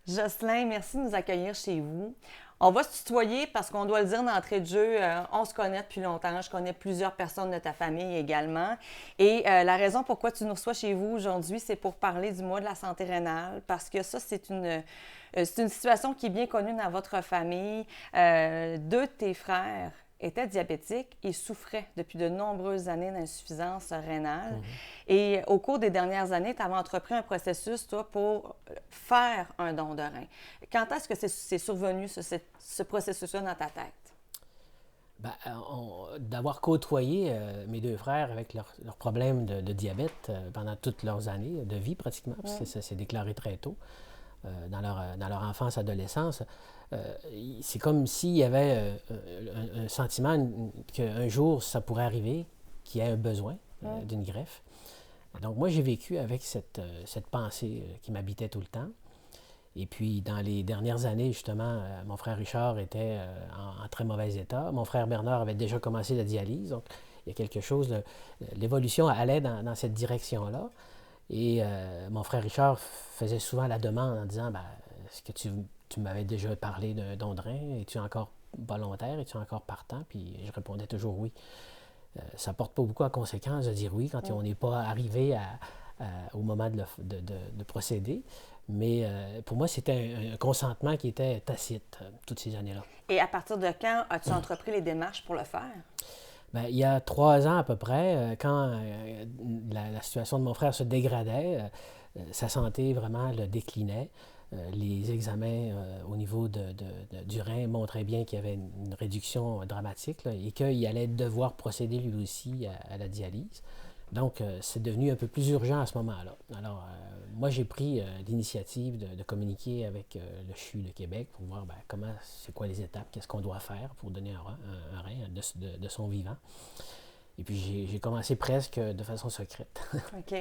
Jocelyn, merci de nous accueillir chez vous. On va se tutoyer parce qu'on doit le dire d'entrée de jeu, on se connaît depuis longtemps. Je connais plusieurs personnes de ta famille également. Et la raison pourquoi tu nous reçois chez vous aujourd'hui, c'est pour parler du mois de la santé rénale, parce que ça, c'est une situation qui est bien connue dans votre famille. Deux de tes frères étaient diabétiques et souffraient depuis de nombreuses années d'insuffisance rénale. Et au cours des dernières années, tu avais entrepris un processus, toi, pour faire un don de rein. Quand est-ce que c'est survenu, ce processus-là, dans ta tête? D'avoir côtoyé mes deux frères avec leurs problèmes de diabète pendant toutes leurs années de vie pratiquement, parce que ça s'est déclaré très tôt, dans leur enfance, adolescence, c'est comme s'il y avait un sentiment qu'un jour, ça pourrait arriver, qu'il y ait un besoin d'une greffe. Donc moi, j'ai vécu avec cette pensée qui m'habitait tout le temps. Et puis, dans les dernières années, justement, mon frère Richard était en très mauvais état. Mon frère Bernard avait déjà commencé la dialyse. Donc, il y a quelque chose, l'évolution allait dans cette direction-là. Et mon frère Richard faisait souvent la demande en disant est-ce que tu m'avais déjà parlé d'un don de rein? Es-tu encore volontaire? Es-tu encore partant? Puis je répondais toujours oui. Ça ne porte pas beaucoup à conséquence de dire oui quand on n'est pas arrivé au moment de procéder. Mais pour moi, c'était un consentement qui était tacite toutes ces années-là. Et à partir de quand as-tu entrepris les démarches pour le faire? Il y a 3 ans à peu près, quand la situation de mon frère se dégradait, sa santé vraiment le déclinait. Les examens au niveau du rein montraient bien qu'il y avait une réduction dramatique là, et qu'il allait devoir procéder lui aussi à la dialyse. Donc, c'est devenu un peu plus urgent à ce moment-là. Alors, moi, j'ai pris l'initiative de communiquer avec le CHU de Québec pour voir c'est quoi les étapes, qu'est-ce qu'on doit faire pour donner un rein de son vivant. Et puis, j'ai commencé presque de façon secrète. OK.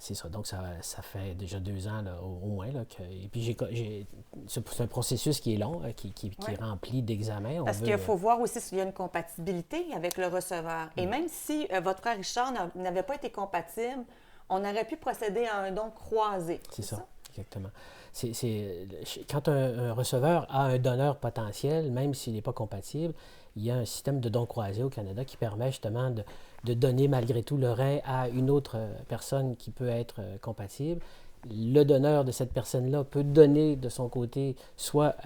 C'est ça. Donc, ça fait déjà 2 ans là, au moins. Là, et puis, c'est un processus qui est long, qui est rempli d'examens. Parce qu'il faut voir aussi s'il y a une compatibilité avec le receveur. Et même si votre frère Richard n'avait pas été compatible, on aurait pu procéder à un don croisé. C'est ça, exactement. Quand un receveur a un donneur potentiel, même s'il n'est pas compatible, il y a un système de dons croisés au Canada qui permet justement de donner malgré tout le rein à une autre personne qui peut être compatible. Le donneur de cette personne-là peut donner de son côté soit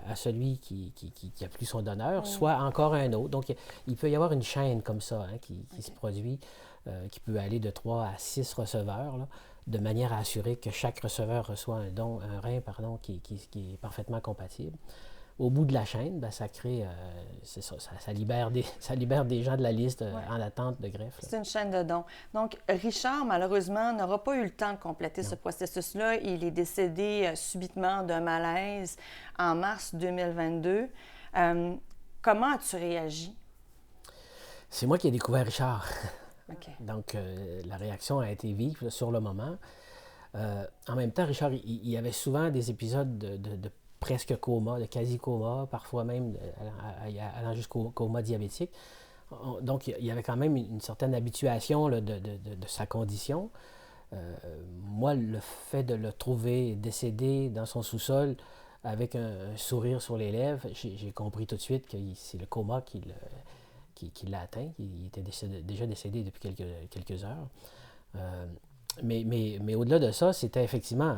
à celui qui n'a plus son donneur, soit encore à un autre. Donc, il peut y avoir une chaîne comme ça qui se produit, qui peut aller de 3 à 6 receveurs, là, de manière à assurer que chaque receveur reçoit un rein qui est parfaitement compatible. Au bout de la chaîne, ça crée, c'est ça libère des gens de la liste en attente de greffe. C'est une chaîne de dons. Donc, Richard, malheureusement, n'aura pas eu le temps de compléter ce processus-là. Il est décédé subitement d'un malaise en mars 2022. Comment as-tu réagi? C'est moi qui ai découvert Richard. Okay. Donc, la réaction a été vive là, sur le moment. En même temps, Richard, il y avait souvent des épisodes de presque coma, de quasi-coma, parfois même allant jusqu'au coma diabétique. Donc, il y avait quand même une certaine habituation là, de sa condition. Moi, le fait de le trouver décédé dans son sous-sol avec un sourire sur les lèvres, j'ai compris tout de suite que c'est le coma qui l'a atteint. Il était déjà décédé depuis quelques heures. Mais au-delà de ça, c'était effectivement,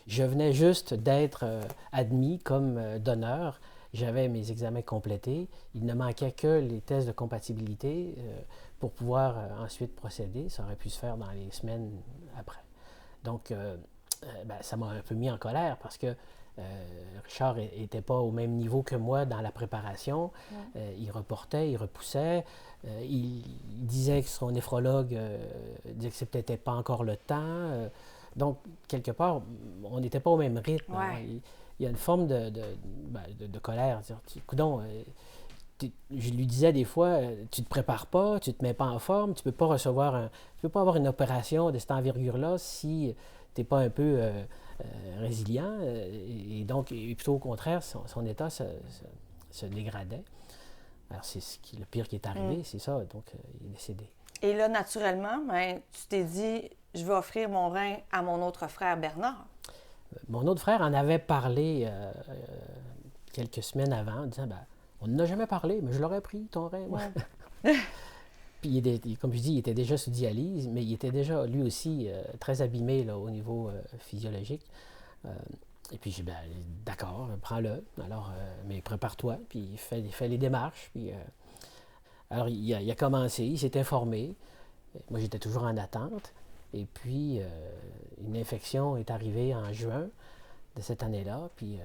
je venais juste d'être admis comme donneur. J'avais mes examens complétés. Il ne manquait que les tests de compatibilité pour pouvoir ensuite procéder. Ça aurait pu se faire dans les semaines après. Donc, ça m'a un peu mis en colère parce que Richard n'était pas au même niveau que moi dans la préparation. Il reportait, il repoussait. Il disait que son néphrologue disait que ce n'était pas encore le temps. Donc, quelque part, on n'était pas au même rythme. Ouais. Il y a une forme de colère. Coudonc, je lui disais des fois, tu ne te prépares pas, tu ne te mets pas en forme, tu ne peux pas avoir une opération de cette envergure-là si tu n'es pas un peu résilient. Et donc, plutôt au contraire, son état se dégradait. Alors, c'est le pire qui est arrivé, c'est ça. Donc, il est décédé. Et là, naturellement, tu t'es dit, je vais offrir mon rein à mon autre frère Bernard. Mon autre frère en avait parlé quelques semaines avant, en disant, ben, on n'en a jamais parlé, mais je l'aurais pris, ton rein. Moi. Ouais. Puis, comme je dis, il était déjà sous dialyse, mais il était déjà, lui aussi, très abîmé là, au niveau physiologique. Euh, et puis, j'ai dit, ben, d'accord, prends-le. Alors, mais prépare-toi, puis fais les démarches. Puis, alors, il a commencé, il s'est informé. Moi, j'étais toujours en attente. Et puis, une infection est arrivée en juin de cette année-là. Puis,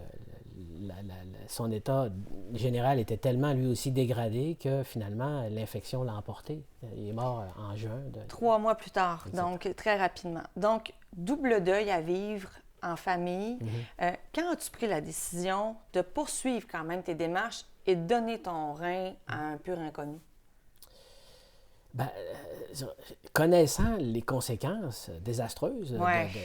son état général était tellement, lui aussi, dégradé que finalement, l'infection l'a emporté. Il est mort en juin. 3 mois plus tard, Exact. donc très rapidement. Donc, double deuil à vivre en famille. Quand as-tu pris la décision de poursuivre quand même tes démarches et de donner ton rein à un pur inconnu? Ben, connaissant les conséquences désastreuses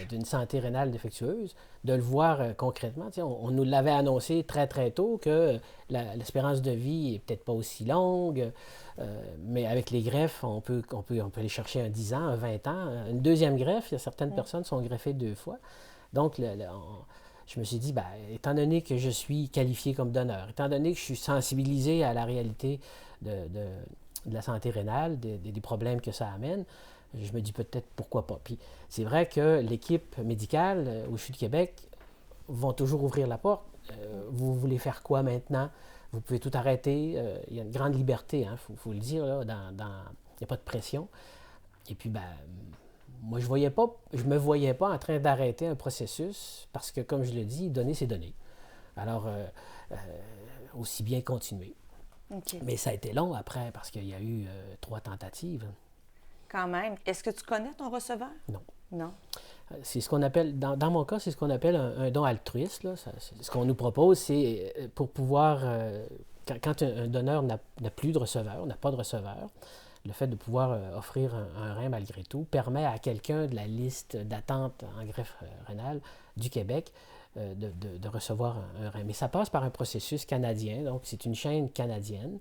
d'une santé rénale défectueuse, de le voir concrètement, on nous l'avait annoncé très très tôt que l'espérance de vie est peut-être pas aussi longue, mais avec les greffes, on peut aller chercher un 10 ans, un 20 ans. Une deuxième greffe, certaines personnes sont greffées 2 fois. Donc, je me suis dit, ben, étant donné que je suis qualifié comme donneur, étant donné que je suis sensibilisé à la réalité de la santé rénale, des problèmes que ça amène, je me dis peut-être pourquoi pas. Puis c'est vrai que l'équipe médicale au CHU de Québec vont toujours ouvrir la porte. Vous voulez faire quoi maintenant? Vous pouvez tout arrêter. Il y a une grande liberté, hein, faut le dire, là, il n'y a pas de pression. Et puis, ben, moi, je me voyais pas en train d'arrêter un processus parce que, comme je le dis, donner, c'est donner. Alors, aussi bien continuer. Okay. Mais ça a été long après parce qu'il y a eu 3 tentatives. Quand même. Est-ce que tu connais ton receveur? Non. Non. C'est ce qu'on appelle, dans mon cas, c'est ce qu'on appelle un don altruiste. Là. Ce qu'on nous propose, c'est pour pouvoir, quand un donneur n'a plus de receveur, n'a pas de receveur, le fait de pouvoir offrir un rein malgré tout permet à quelqu'un de la liste d'attente en greffe rénale du Québec de recevoir un rein. Mais ça passe par un processus canadien, donc c'est une chaîne canadienne.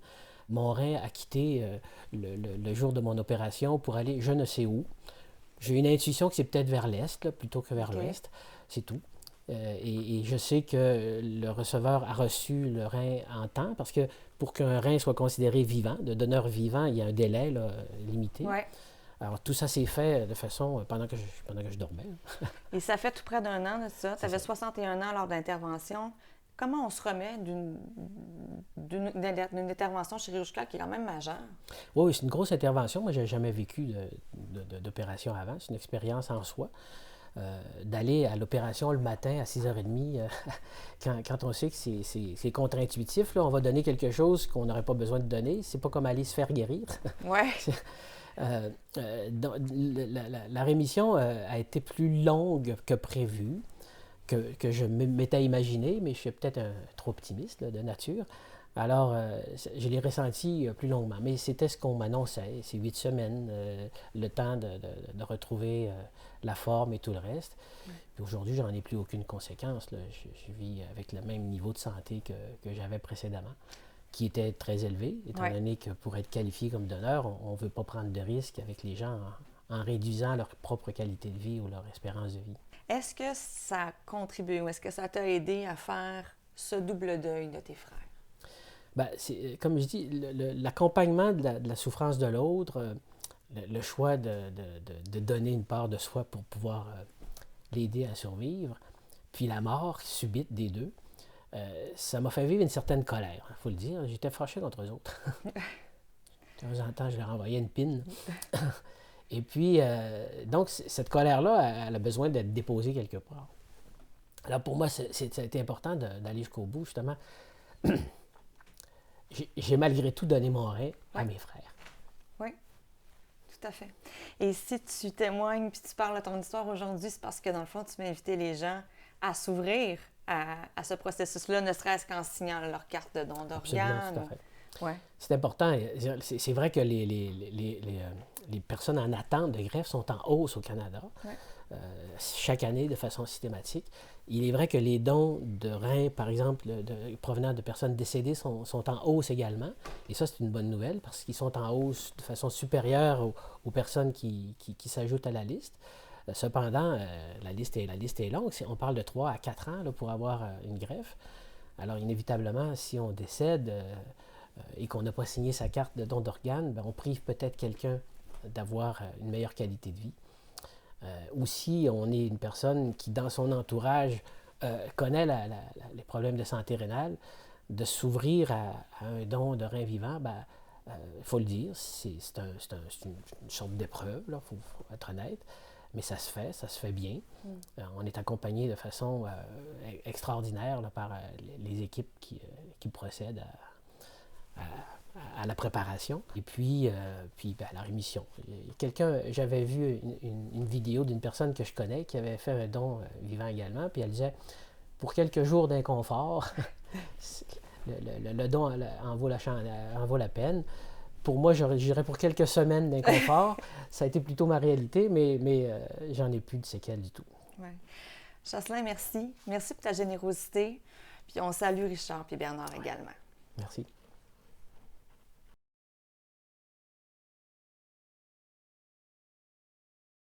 Mon rein a quitté le jour de mon opération pour aller je ne sais où. J'ai une intuition que c'est peut-être vers l'Est là, plutôt que vers l'Ouest, c'est tout. Et je sais que le receveur a reçu le rein en temps, parce que pour qu'un rein soit considéré vivant, de donneur vivant, il y a un délai là, limité. Ouais. Alors, tout ça s'est fait de façon pendant que je dormais. Et ça fait tout près d'1 an de ça. Tu avais 61 ans lors de l'intervention. Comment on se remet d'une intervention chirurgicale qui est quand même majeure? Oui, c'est une grosse intervention. Moi, je n'ai jamais vécu d'opération avant. C'est une expérience en soi. D'aller à l'opération le matin à 6h30, quand on sait que c'est contre-intuitif, là, on va donner quelque chose qu'on n'aurait pas besoin de donner. C'est pas comme aller se faire guérir. Oui. La rémission a été plus longue que prévu, que je m'étais imaginé, mais je suis peut-être trop optimiste là, de nature. Alors, je l'ai ressenti plus longuement. Mais c'était ce qu'on m'annonçait, ces 8 semaines, le temps de retrouver la forme et tout le reste. Puis aujourd'hui, j'en ai plus aucune conséquence. Là. Je vis avec le même niveau de santé que j'avais précédemment, qui était très élevé, étant donné que pour être qualifié comme donneur, on ne veut pas prendre de risques avec les gens en réduisant leur propre qualité de vie ou leur espérance de vie. Est-ce que ça a contribué ou est-ce que ça t'a aidé à faire ce double deuil de tes frères? Bien, comme je dis, l'accompagnement de la souffrance de l'autre, le choix de donner une part de soi pour pouvoir l'aider à survivre, puis la mort subite des deux, ça m'a fait vivre une certaine colère, il faut le dire. J'étais fâché contre eux autres. De temps en temps, je leur envoyais une pine. Et puis, donc, cette colère-là, elle a besoin d'être déposée quelque part. Alors, pour moi, ça a été important d'aller jusqu'au bout, justement. J'ai malgré tout donné mon rein à mes frères. Oui, tout à fait. Et si tu témoignes puis tu parles de ton histoire aujourd'hui, c'est parce que, dans le fond, tu veux inviter les gens à s'ouvrir à ce processus-là, ne serait-ce qu'en signant leur carte de don d'organes. Absolument, tout à fait. Ouais. C'est important. C'est vrai que les personnes en attente de greffe sont en hausse au Canada, chaque année de façon systématique. Il est vrai que les dons de reins, par exemple, provenant de personnes décédées, sont en hausse également. Et ça, c'est une bonne nouvelle parce qu'ils sont en hausse de façon supérieure aux personnes qui s'ajoutent à la liste. Cependant, la liste est longue. On parle de 3 à 4 ans là, pour avoir une greffe. Alors, inévitablement, si on décède et qu'on n'a pas signé sa carte de don d'organes, ben, on prive peut-être quelqu'un d'avoir une meilleure qualité de vie. Ou si on est une personne qui, dans son entourage, connaît les problèmes de santé rénale, de s'ouvrir à un don de rein vivant, ben, il faut le dire, c'est une sorte d'épreuve, il faut être honnête, mais ça se fait bien. On est accompagné de façon extraordinaire là, par les équipes qui procèdent à la préparation. Et puis ben, la rémission. J'avais vu une vidéo d'une personne que je connais qui avait fait un don vivant également, puis elle disait, pour quelques jours d'inconfort, le don en vaut la peine. Pour moi, je dirais pour quelques semaines d'inconfort. Ça a été plutôt ma réalité, mais j'en ai plus de séquelles du tout. Ouais. Jocelyn, merci. Merci pour ta générosité. Puis on salue Richard et Bernard également. Merci.